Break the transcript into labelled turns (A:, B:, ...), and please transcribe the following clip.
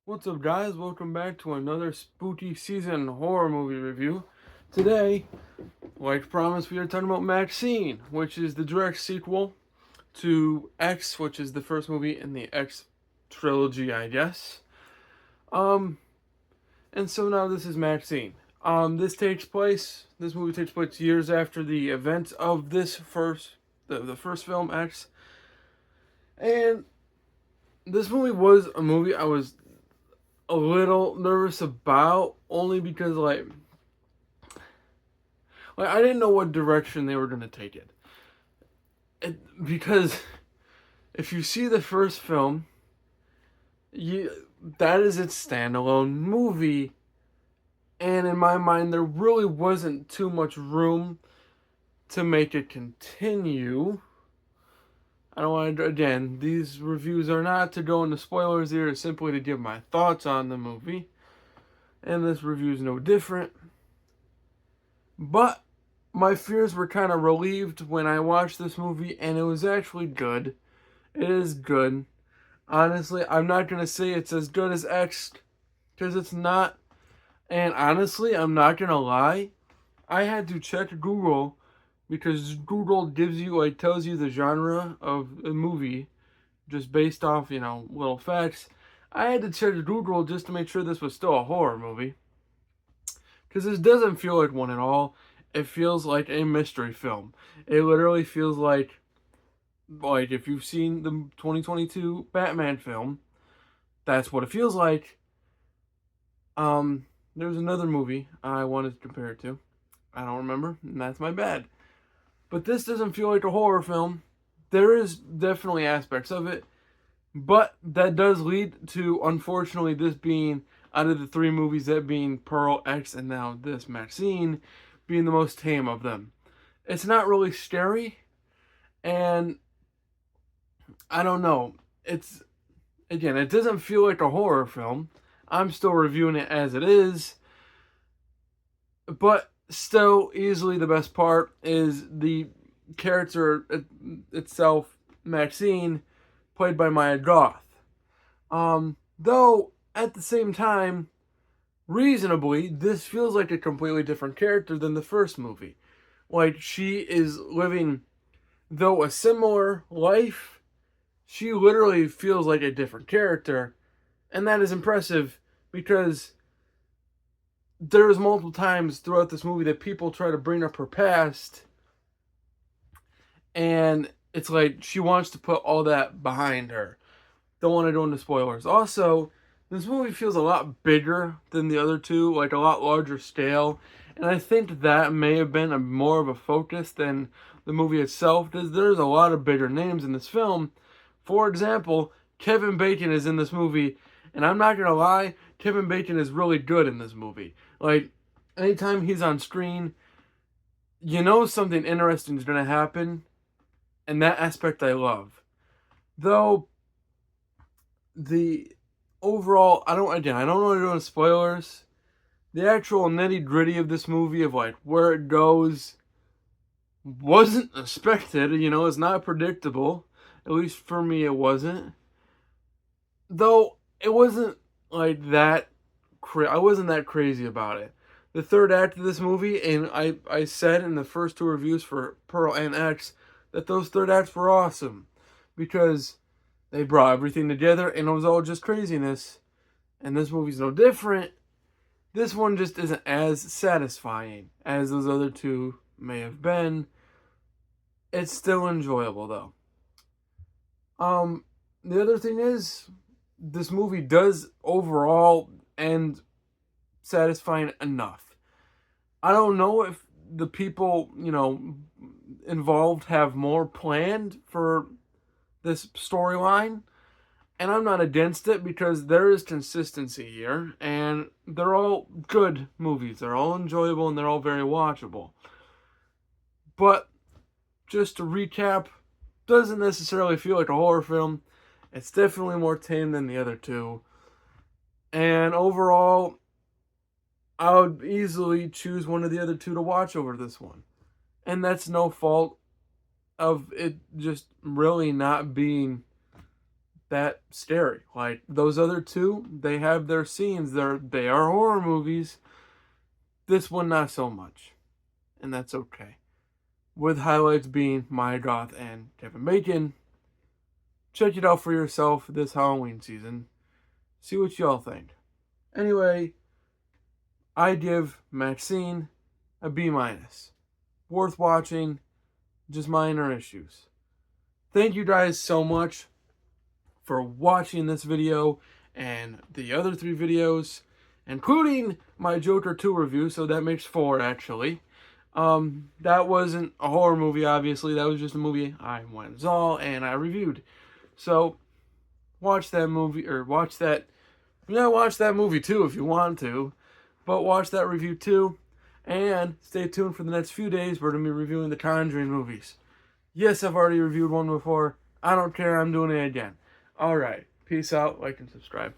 A: What's up, guys? Welcome back to another spooky season horror movie review. Today, like promised, we are talking about MaXXXine, which is the direct sequel to X, which is the first movie in the X trilogy, I guess. Um, and so now this is MaXXXine. This movie takes place years after the events of the first film, X. And this movie was a movie I was a little nervous about, only because I didn't know what direction they were gonna take because if you see the first film, you that is its standalone movie, and in my mind there really wasn't too much room to make it continue. I don't want to, again, these reviews are not to go into spoilers, they are simply to give my thoughts on the movie, and this review is no different. But my fears were kind of relieved when I watched this movie, and it was actually good. It is good. Honestly, I'm not going to say it's as good as X, because it's not. And honestly, I'm not going to lie. I had to check Google, because Google gives you, tells you the genre of a movie, just based off, little facts. I had to check Google just to make sure this was still a horror movie. Because this doesn't feel like one at all. It feels like a mystery film. It literally feels like if you've seen the 2022 Batman film, that's what it feels like. There's another movie I wanted to compare it to. I don't remember, and that's my bad. But this doesn't feel like a horror film. There is definitely aspects of it, but that does lead to, unfortunately, this being, out of the three movies, that being Pearl, X, and now this, MaXXXine, being the most tame of them. It's not really scary, and I don't know. It doesn't feel like a horror film. I'm still reviewing it as it is, but still, easily the best part is the character itself, MaXXXine, played by Maya Goth. Though, at the same time, reasonably, this feels like a completely different character than the first movie. Like, she is living, though a similar life, she literally feels like a different character. And that is impressive because there's multiple times throughout this movie that people try to bring up her past, and it's like she wants to put all that behind her. Don't want to go into spoilers. Also, this movie feels a lot bigger than the other two, like a lot larger scale, and I think that may have been more of a focus than the movie itself, because there's a lot of bigger names in this film. For example, Kevin Bacon is in this movie, and I'm not gonna lie, Kevin Bacon is really good in this movie. Like, anytime he's on screen, you know something interesting is gonna happen, and that aspect I love. Though the overall, I don't want to go into spoilers. The actual nitty gritty of this movie, of like where it goes, wasn't expected. It's not predictable. At least for me, it wasn't. Though it wasn't like that. I wasn't that crazy about it. The third act of this movie, and I said in the first two reviews for Pearl and X that those third acts were awesome because they brought everything together and it was all just craziness. And this movie's no different. This one just isn't as satisfying as those other two may have been. It's still enjoyable though. The other thing is, this movie does overall end satisfying enough. I don't know if the people, involved have more planned for this storyline, and I'm not against it because there is consistency here, and they're all good movies. They're all enjoyable, and they're all very watchable. But just to recap, doesn't necessarily feel like a horror film. It's definitely more tame than the other two. And overall, I would easily choose one of the other two to watch over this one. And that's no fault of it just really not being that scary. Like those other two, they have their scenes. They are horror movies. This one not so much, and that's okay. With highlights being Maya Goth and Kevin Bacon. Check it out for yourself this Halloween season. See what y'all think. Anyway, I give MaXXXine a B-. Worth watching, just minor issues. Thank you guys so much for watching this video and the other 3 videos, including my Joker 2 review, so that makes 4 actually. That wasn't a horror movie, obviously. That was just a movie I went and saw and I reviewed. So, watch that movie, or watch that movie too if you want to, but watch that review too, and stay tuned for the next few days. We're going to be reviewing the Conjuring movies. Yes, I've already reviewed one before. I don't care, I'm doing it again. Alright, peace out, like and subscribe.